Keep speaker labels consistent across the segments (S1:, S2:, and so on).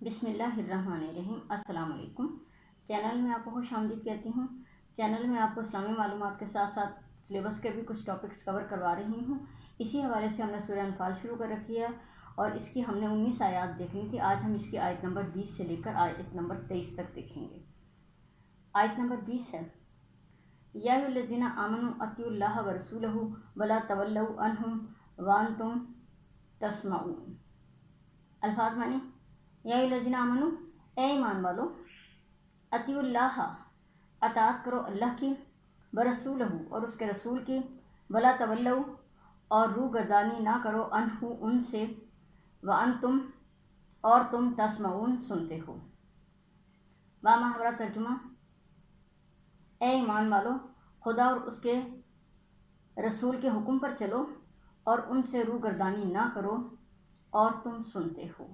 S1: بسم اللہ الرحمن الرحیم۔ السلام علیکم۔ چینل میں آپ کو خوش آمدید کہتی ہوں۔ چینل میں آپ کو اسلامی معلومات کے ساتھ ساتھ سلیبس کے بھی کچھ ٹاپکس کور کروا رہی ہوں۔ اسی حوالے سے ہم نے سورہ انفال شروع کر رکھی ہے اور اس کی ہم نے 19 آیات دیکھنی تھی۔ آج ہم اس کی آیت نمبر 20 سے لے کر آیت نمبر 23 تک دیکھیں گے۔ آیت نمبر 20 ہے، یا ایھا الذین آمنوا اطیعوا اللہ ورسولہ ولا تولوا عنہ وانتم تسمعون۔ الفاظ معنی، یا ایھا الذین آمنوا، اے ایمان والو، اطیعوا اللہ، اطاعت کرو اللہ کی، ورسولہ اور اس کے رسول کی، ولا تولوا اور روگردانی نہ کرو، عنہ ان سے، وانتم اور تم تسمعون سنتے ہو۔ با محاورہ ترجمہ، اے ایمان والو، خدا اور اس کے رسول کے حکم پر چلو اور ان سے روگردانی نہ کرو اور تم سنتے ہو۔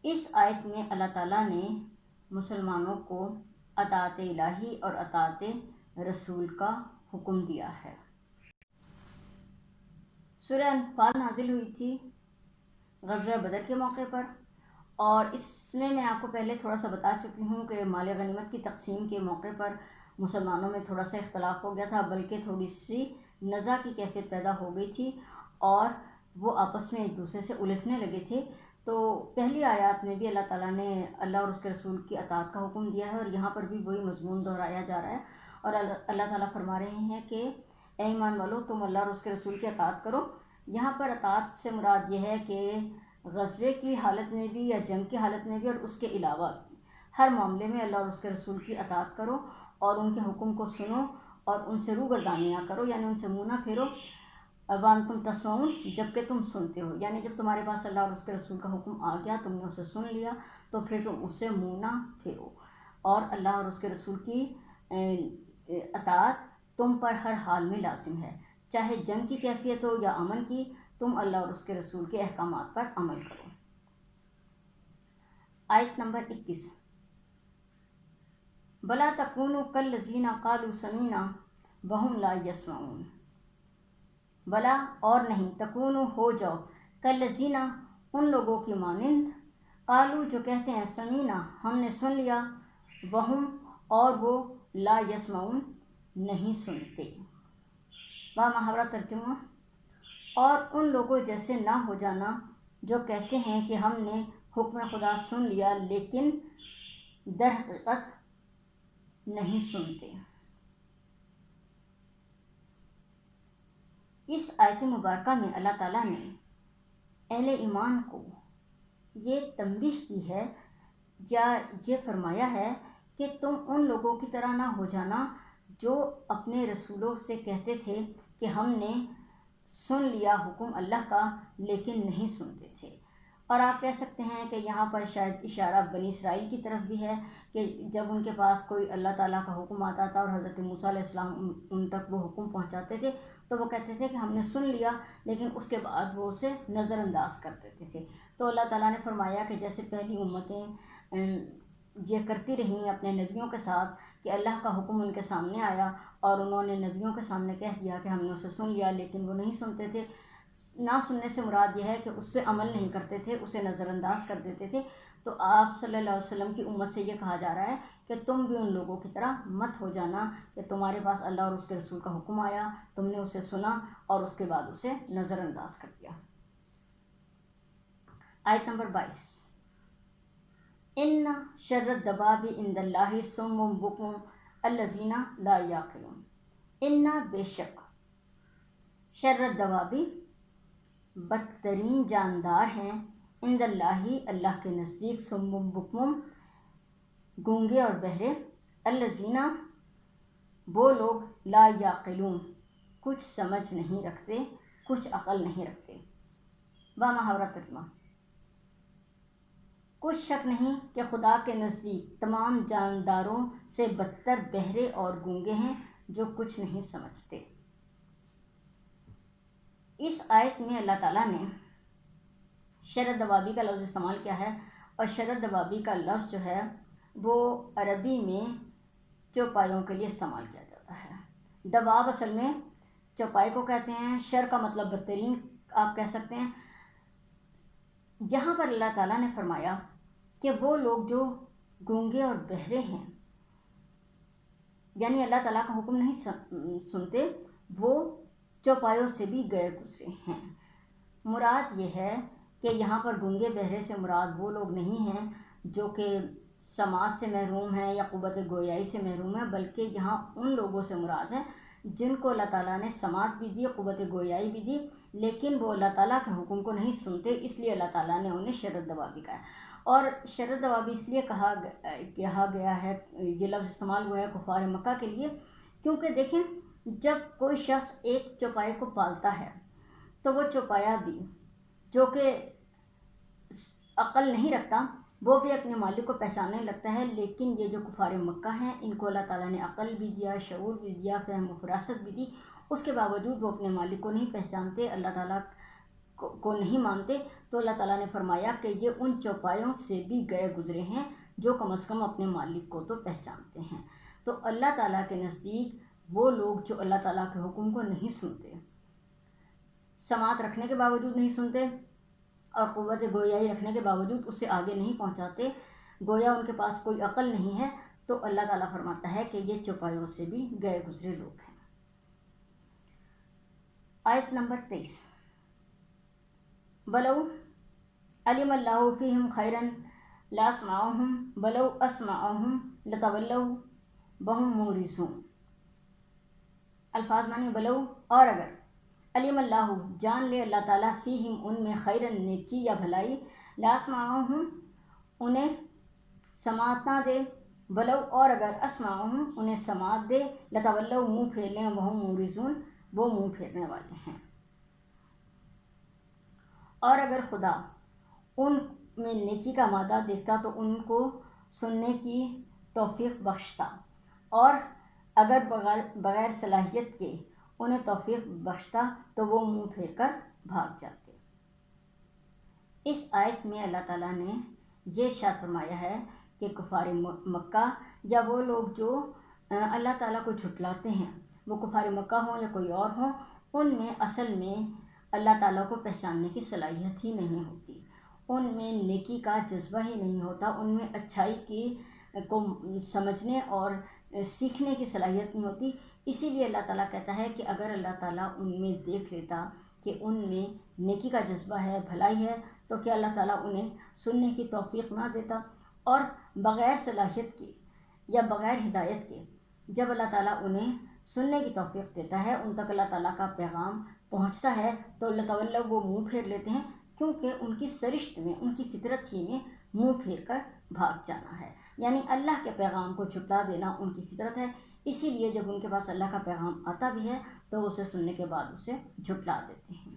S1: اس آیت میں اللہ تعالیٰ نے مسلمانوں کو اطاعت الہی اور اطاعت رسول کا حکم دیا ہے۔ سورہ انفال نازل ہوئی تھی غزوہ بدر کے موقع پر، اور اس میں آپ کو پہلے تھوڑا سا بتا چکی ہوں کہ مال غنیمت کی تقسیم کے موقع پر مسلمانوں میں تھوڑا سا اختلاف ہو گیا تھا، بلکہ تھوڑی سی نزاع کی کیفیت پیدا ہو گئی تھی اور وہ آپس میں ایک دوسرے سے الجھنے لگے تھے۔ تو پہلی آیات میں بھی اللہ تعالیٰ نے اللہ اور اس کے رسول کی اطاعت کا حکم دیا ہے، اور یہاں پر بھی وہی مضمون دہرایا جا رہا ہے، اور اللہ تعالیٰ فرما رہے ہیں کہ اے ایمان والو، تم اللہ اور اس کے رسول کی اطاعت کرو۔ یہاں پر اطاعت سے مراد یہ ہے کہ غزوے کی حالت میں بھی یا جنگ کی حالت میں بھی اور اس کے علاوہ ہر معاملے میں اللہ اور اس کے رسول کی اطاعت کرو اور ان کے حکم کو سنو اور ان سے روگردانی نہ کرو، یعنی ان سے منہ نہ پھیرو، وانتم تسمعون جبکہ تم سنتے ہو، یعنی جب تمہارے پاس اللہ اور اس کے رسول کا حکم آ گیا، تم نے اسے سن لیا، تو پھر تم اس سے منہ نہ پھیرو، اور اللہ اور اس کے رسول کی اطاعت تم پر ہر حال میں لازم ہے، چاہے جنگ کی کیفیت ہو یا امن کی، تم اللہ اور اس کے رسول کے احکامات پر عمل کرو۔ آیت نمبر 21، بلا تکونوا کالذین قالوا سمعنا وہم لا یسمعون۔ بلا اور نہیں، تکونوا ہو جاؤ، کالذین ان لوگوں کی مانند، قالوا جو کہتے ہیں، سمعنا ہم نے سن لیا، وہم اور وہ، لا یسمعون نہیں سنتے۔ با محاورہ ترجمہ، اور ان لوگوں جیسے نہ ہو جانا جو کہتے ہیں کہ ہم نے حکم خدا سن لیا لیکن در حقیقت نہیں سنتے۔ اس آیت مبارکہ میں اللہ تعالیٰ نے اہل ایمان کو یہ تنبیہ کی ہے یا یہ فرمایا ہے کہ تم ان لوگوں کی طرح نہ ہو جانا جو اپنے رسولوں سے کہتے تھے کہ ہم نے سن لیا حکم اللہ کا لیکن نہیں سنتے تھے۔ اور آپ کہہ سکتے ہیں کہ یہاں پر شاید اشارہ بنی اسرائیل کی طرف بھی ہے کہ جب ان کے پاس کوئی اللہ تعالیٰ کا حکم آتا تھا اور حضرت موسیٰ علیہ السلام ان تک وہ حکم پہنچاتے تھے، تو وہ کہتے تھے کہ ہم نے سن لیا، لیکن اس کے بعد وہ اسے نظر انداز کر دیتے تھے۔ تو اللہ تعالیٰ نے فرمایا کہ جیسے پہلی امتیں یہ کرتی رہیں اپنے نبیوں کے ساتھ کہ اللہ کا حکم ان کے سامنے آیا اور انہوں نے نبیوں کے سامنے کہہ دیا کہ ہم نے اسے سن لیا، لیکن وہ نہیں سنتے تھے۔ نہ سننے سے مراد یہ ہے کہ اس پہ عمل نہیں کرتے تھے، اسے نظر انداز کر دیتے تھے۔ تو آپ صلی اللہ علیہ وسلم کی امت سے یہ کہا جا رہا ہے کہ تم بھی ان لوگوں کی طرح مت ہو جانا کہ تمہارے پاس اللہ اور اس کے رسول کا حکم آیا، تم نے اسے سنا اور اس کے بعد اسے نظر انداز کر دیا۔ آیت نمبر 22، ان شر الدواب عند اللہ صم بکم الذین لا یعقلون۔ ان بے شک، شر الدواب بدترین جاندار ہیں، عند اللہ اللہ کے نزدیک، صم بکم گونگے اور بہرے، الذین وہ لوگ، لا یعقلون کچھ سمجھ نہیں رکھتے، کچھ عقل نہیں رکھتے۔ با محاورہ ترجمہ، کچھ شک نہیں کہ خدا کے نزدیک تمام جانداروں سے بدتر بہرے اور گونگے ہیں جو کچھ نہیں سمجھتے۔ اس آیت میں اللہ تعالیٰ نے شر دوابی کا لفظ استعمال کیا ہے، اور شر دوابی کا لفظ جو ہے وہ عربی میں چوپایوں کے لیے استعمال کیا جاتا ہے۔ دواب اصل میں چوپائی کو کہتے ہیں، شر کا مطلب بدترین آپ کہہ سکتے ہیں، یہاں پر اللہ تعالیٰ نے فرمایا کہ وہ لوگ جو گونگے اور بہرے ہیں، یعنی اللہ تعالیٰ کا حکم نہیں سنتے، وہ چوپایوں سے بھی گئے گزرے ہیں۔ مراد یہ ہے کہ یہاں پر گونگے بہرے سے مراد وہ لوگ نہیں ہیں جو کہ سماعت سے محروم ہیں یا قوت گویائی سے محروم ہیں، بلکہ یہاں ان لوگوں سے مراد ہے جن کو اللہ تعالیٰ نے سماعت بھی دی، قوت گویائی بھی دی، لیکن وہ اللہ تعالیٰ کے حکم کو نہیں سنتے، اس لیے اللہ تعالیٰ نے انہیں شرط دوابی کہا ہے۔ اور شرط دوابی اس لیے کہا گیا ہے، یہ لفظ استعمال ہوا ہے کفار مکہ کے لیے، کیونکہ دیکھیں جب کوئی شخص ایک چوپائے کو پالتا ہے تو وہ چوپایا بھی جو کہ عقل نہیں رکھتا وہ بھی اپنے مالک کو پہچاننے لگتا ہے، لیکن یہ جو کفار مکہ ہیں ان کو اللہ تعالیٰ نے عقل بھی دیا، شعور بھی دیا، فہم و فراست بھی دی، اس کے باوجود وہ اپنے مالک کو نہیں پہچانتے، اللہ تعالیٰ کو نہیں مانتے، تو اللہ تعالیٰ نے فرمایا کہ یہ ان چوپایوں سے بھی گئے گزرے ہیں جو کم از کم اپنے مالک کو تو پہچانتے ہیں۔ تو اللہ تعالیٰ کے نزدیک وہ لوگ جو اللہ تعالیٰ کے حکم کو نہیں سنتے، سماعت رکھنے کے باوجود نہیں سنتے اور قوت گویائی رکھنے کے باوجود اسے آگے نہیں پہنچاتے، گویا ان کے پاس کوئی عقل نہیں ہے، تو اللہ تعالیٰ فرماتا ہے کہ یہ چوپایوں سے بھی گئے گزرے لوگ ہیں۔ آیت نمبر 23، بلو علم اللہ فیہم خیرن لاسمعہم بلو اسمعہم لتولوا وہم معرضون۔ الفاظ معنی بلو، اور اگر، علم اللہ جان لے اللہ تعالیٰ فیہم ان میں خیرن نیکی یا بھلائی، لاسمعہم انہیں سماعت نہ دے، بلو اور اگر، اسمعہم انہیں سماعت دے، لتولوا منہ پھیر لیں، وہم معرضون وہ منہ پھیرنے والے ہیں۔ اور اگر خدا ان میں نیکی کا مادہ دیکھتا تو ان کو سننے کی توفیق بخشتا، اور اگر بغیر صلاحیت کے انہیں توفیق بخشتا تو وہ منہ پھیر کر بھاگ جاتے۔ اس آیت میں اللہ تعالیٰ نے یہ ارشاد فرمایا ہے کہ کفار مکہ یا وہ لوگ جو اللہ تعالیٰ کو جھٹلاتے ہیں، وہ کفار مکہ ہوں یا کوئی اور ہوں، ان میں اصل میں اللہ تعالیٰ کو پہچاننے کی صلاحیت ہی نہیں ہوتی، ان میں نیکی کا جذبہ ہی نہیں ہوتا، ان میں اچھائی کو سمجھنے اور سیکھنے کی صلاحیت نہیں ہوتی۔ اسی لیے اللہ تعالیٰ کہتا ہے کہ اگر اللہ تعالیٰ ان میں دیکھ لیتا کہ ان میں نیکی کا جذبہ ہے، بھلائی ہے، تو کیا اللہ تعالیٰ انہیں سننے کی توفیق نہ دیتا؟ اور بغیر صلاحیت کے یا بغیر ہدایت کے جب اللہ تعالیٰ انہیں سننے کی توفیق دیتا ہے، ان تک اللہ تعالیٰ کا پیغام پہنچتا ہے، تو اللہ تعالیٰ وہ منہ پھیر لیتے ہیں، کیونکہ ان کی سرشت میں، ان کی فطرت ہی میں منہ پھیر کر بھاگ جانا ہے، یعنی اللہ کے پیغام کو جھٹلا دینا ان کی فطرت ہے۔ اسی لیے جب ان کے پاس اللہ کا پیغام آتا بھی ہے تو اسے سننے کے بعد اسے جھٹلا دیتے ہیں۔